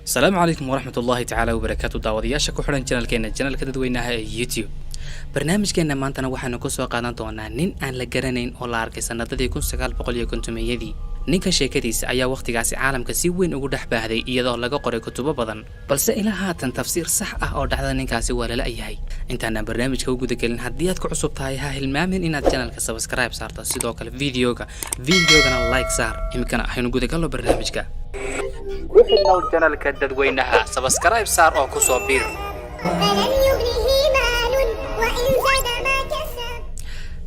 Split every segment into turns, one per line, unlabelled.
السلام عليكم ورحمة الله تعالى وبركاته داودياشا ku xiran channelka dadweynaha ee YouTube barnaamijkeena maantana waxaanu ku soo qaadan doonaa nin aan la garanayn oo la arkay sanadadii 1950 ninka sheekadiisa ayaa waqtigaasi caalamka si weyn ugu dhaxbaahday iyadoo laga qoray kutubo badan balse ilaa haatan tafsiir sax ah oo dhacda ninkaasi waa la yahay intaana barnaamijka ugu gudagelin haddii aad ku cusub tahay ha hilmaamin inaad channelka subscribe saarto sidoo kale videogana like saar imkana aynu gudagalno barnaamijka وحنا channelka dadweynaha subscribe saar oo ku soo biir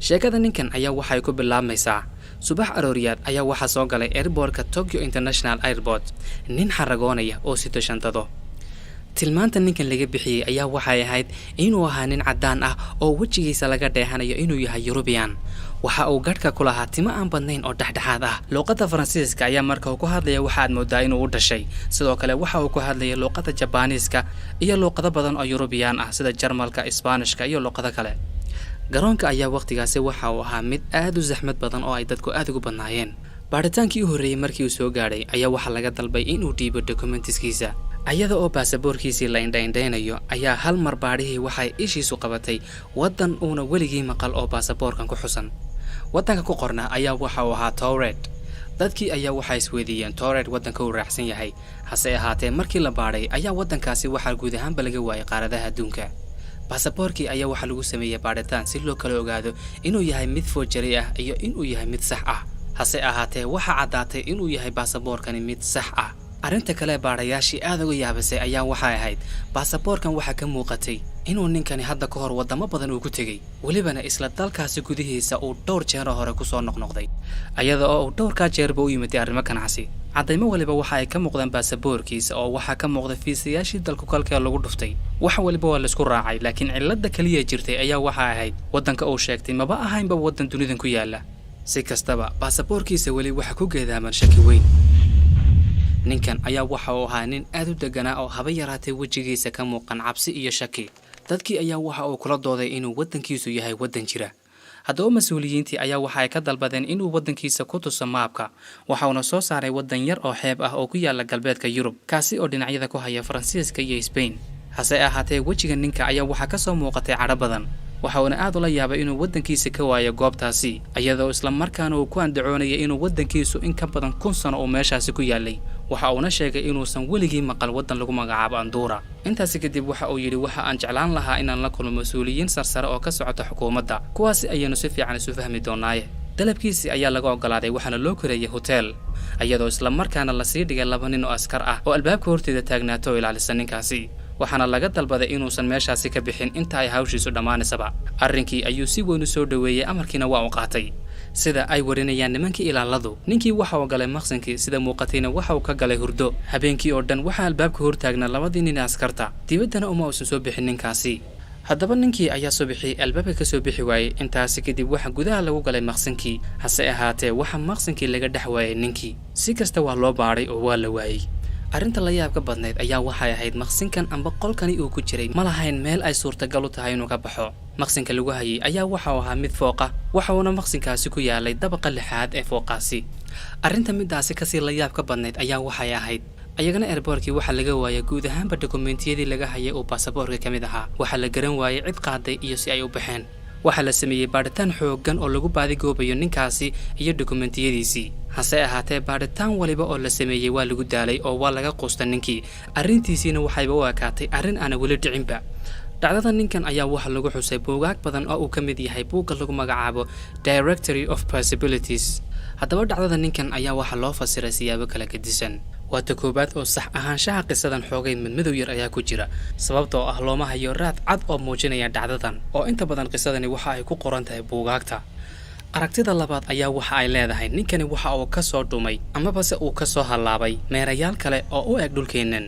sheekada ninkan ayaa waxay ku bilaabmaysaa subax arooriyaad ayaa waxa soo galay airportka Tokyo International Airport nin xaragoonaya oo sito shantado tilmaanta ninkan laga bixiyay ayaa waxay ahayd inuu ahaa nin cadaan ah oo wajigiisa laga dheehanayo inuu yahay European waxa uu gadhka ku lahaa timo aan badnayn oo dhaxdhaxaad ah luqadda Faransiiska ayaa markaa ku hadlaya waxa aad moodaa inuu u dhashay sidoo kale waxa uu ku hadlaya luqadda Jabaaniiska iyo luqado badan oo European ah sida Jarmalka, Isbaanishka iyo luqado kale garoonka ayaa waqtigaasi waxa uu ahaa mid aad u zaxmad badan oo ay dadku aad ugu badnaayeen baaritaankii u horeeyay markii uu soo gaaray ayaa waxa laga dalbay inuu dhiibo documentiskiisa ayada oo baasaboorkiisii la indhaindhaynayo ayaa hal mar baadhihii waxay ishiisu qabatay wadan uuna weligii maqal oo baasaboorkan ku xusan wadanka ku qorna ayaa waxa uu ahaa Towred dadkii ayaa waxa isweydiiyeen Towred wadanka uu raacsan yahay hase ahaatee markii la baadhay ayaa wadankaasi waxa guud ahaanba laga waayay qaaradaha adduunka baasaboorkii ayaa waxa lagu sameeyay baadhitaan si loo kala ogaado inuu yahay mid forgery ah iyo inuu yahay mid sax ah hase ahaatee waxa cadaatay inuu yahay baasaboorkani mid sax ah arinta kale baadhayaashii aad uga yaabisay ayaa waxay ahayd baasaboorkan waxa ka muuqatay inuu ninkani hadda ka hor wadamo badan uu ku tagay walibana isla dalkaasi gudihiisa uu dhowr jeer hore ku soo noqnoqday ayada oo uu dhowr ka jeerba u yimid arrimo ganacsi cadaymo waliba waxa ay ka muuqdaan baasaboorkiisa oo waxa ka muuqda fiisayaashii dalku kalka lagu dhuftay waxa waliba waa la isku raacay laakiin cilada kaliya jirtay ayaa waxa ahayd wadanka uu sheegtay maba ahaynba wadan dunidan ku yaala si kastaba baasaboorkiisa wali waxa ku geedaaman shaki weyn ninkan ayaa waxa uu ahaa nin aad u deganaa oo haba yaraatay wajigiisa ka muuqan cabsi iyo shaki dadkii ayaa waxa uu kula dooday inuu wadankiisu yahay wadan jira haddaba mas'uuliyiintii ayaa waxa ay ka dalbadeen inuu wadankiisa ku tuso maapka waxa uu soo saaray wadan yar oo xeeb ah oo ku yaala galbeedka Yurub kaasi oo dhinacyada ku haya Faransiiska iyo Spain hase ahaatee wajiga ninka ayaa waxa ka soo muuqatay cadho badan waxa uu aad ula yaabay inuu wadankiisa ka waayo goobtaasi iyadoo isla markaana uu ku andacoonayay inuu wadankiisu in ka badan 1000 sano oo meeshaasi ku yaalay waxa uuna sheegay inuusan weligii maqal wadan lagu magacaabo Andorra intaas kadib waxa uu yiri waxa aan jeclaan lahaa inaan la kulmo mas'uuliyiin sarsare oo ka socota xukuumadda kuwaas ayaanu si fiican isu fahmi doonaa dalabkiisi ayaa laga ogolaaday waxaana loo koreeyay hotel iyadoo isla markaana la sii dhigay 2 nin oo askar ah oo albaabka horteeda taagnaato ilaalisa ninkaasi waxaana laga dalbaday inuusan meeshaasi ka bixin inta ay hawshiisu dhamaanaysaba arrinkii ayuu si weyn u soo dhaweeyay amarkiina waa uu qaatay sida ay warinayaan nimankii ilaaladu ninkii waxa uu galay maqsinkii sida muuqatayna waxa uu ka galay hurdo habeenkii oo dhan waxa albaabka hor taagnaa 2 nin askarta dibaddana uma uusan soo bixin ninkaasi haddaba ninkii ayaa soo bixiyay albaabka ka soo bixi waayay intaasi kadib waxa gudaha lagu galay maqsinkii hase ahaatee waxa maqsinkii laga dhex waayay ninkii si kasta waa loo baaray oo waa la waayay arinta la yaabka badneed ayaa waxay ahayd maqsinkan amba qolkani uu ku jiray ma lahayn meel ay suurtagal u tahay inuu ka baxo maqsinka lagu hayay ayaa waxa uu ahaa mid fooqa waxa uu maqsinkaasi ku yaalay dabaqa lixaad ee fooqaasi arinta midaasi ka sii la yaabka badneed ayaa waxay ahayd ayagana airportkii waxa laga waayay guud ahaanba dokumentiyadii laga hayay oo baasaboorka kamid ahaa waxa la garan waayay cid qaaday iyo si ay u baxeen waxa la sameeyay baadhitaan xooggan oo lagu baadigoobayo ninkaasi iyo dokumentiyadiisii hase ahaatee baadhitaan waliba oo la sameeyay waa lagu daalay oo waa laga qoostay ninkii arrintiisina waxayba u ekaatay arrin aan weli dhicinba dhacdada ninkan ayaa waxa lagu xusay buugaag badan oo uu ka mid yahay buugga lagu magacaabo Directory of Possibilities haddaba dhacdada ninkan ayaa waxa loo fasiray siyaabo kala gedisan waa takoobaad oo sax ahaanshaha qisadan xoogay midmadow yar ayaa ku jira sababtoo ah looma hayo raad cad oo muujinaya dhacdadan oo inta badan qisadani waxa ay ku qoran tahay buugaagta aragtida labaad ayaa waxa ay leedahay ninkani waxa uu ka soo dhumay ama base uu ka soo halaabay meerayaal kale oo u eg dhulkeenan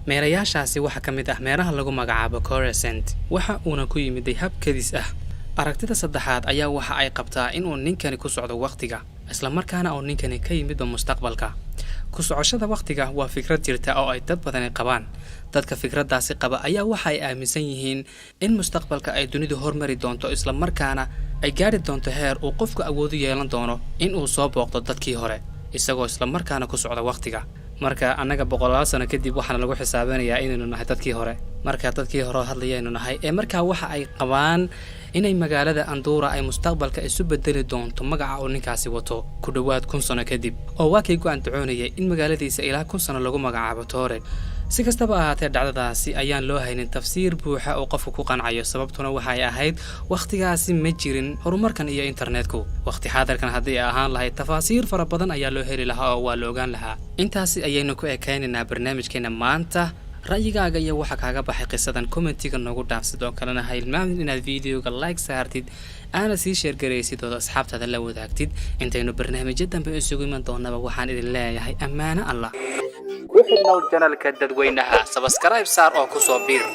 meerayaashaasi waxa ka mid ah meeraha lagu magacaabo Coruscant waxa uuna ku yimid hab kadis ah aragtida saddexaad ayaa waxa ay qabtaa inuu ninkani ku socdo waqtiga isla markaana uu ninkani ka yimid mustaqbalka ku socoshada waqtiga waa fikrad jirta oo ay dad badan qabaan dadka fikradaasi qaba ayaa waxa ay aaminsan yihiin in mustaqbalka ay dunidu hormari doonto isla markaana ay gaari doonto heer uu qofku awood u yeelan doono in uu soo booqdo dadkii hore isagoo isla markaana ku socda waqtiga marka anaga boqolaal sano kadib waxaan lagu xisaabinayaa inaynu nahay dadkii hore marka dadkii hore hadlayaynu nahay ee marka waxa ay qabaan inay magaalada Andorra ay mustaqbalka isu bedeli doonto magaca oo ninkaasi wato ku dhawaad 1000 sano kadib oo waa kay go'aan doonayay in magaaladiisa ilaa 1000 sano lagu magacaabo Toore si kastaba ahaatee dhacdadaasi ayaan loo haynin tafsiir buuxa oo qofku ku qancayo sababtuna waxa ay ahayd waqtigaasi ma jirin horumarkan iyo internetku waqti xaadirkan hadii ahaan lahayd tafaasiir fara badan ayaa loo heli lahaa oo waa loogaan lahaa intaasi ayaynu ku ekeeninaa barnaamijkeena maanta ra'yigaaga iyo waxa kaaga baxay qisadan commentiga nagu dhaaf sidoo kalena ha ilmaamin inaad videoga like saartid ana sii share gareysid oo asxaabtaada la wadaagtid intaynu barnaamijyo dambe isugu iman doonaba waxaan idin leeyahay amaana Allah ku xidhnow channelka dadweynaha subscribe saar oo ku soo biir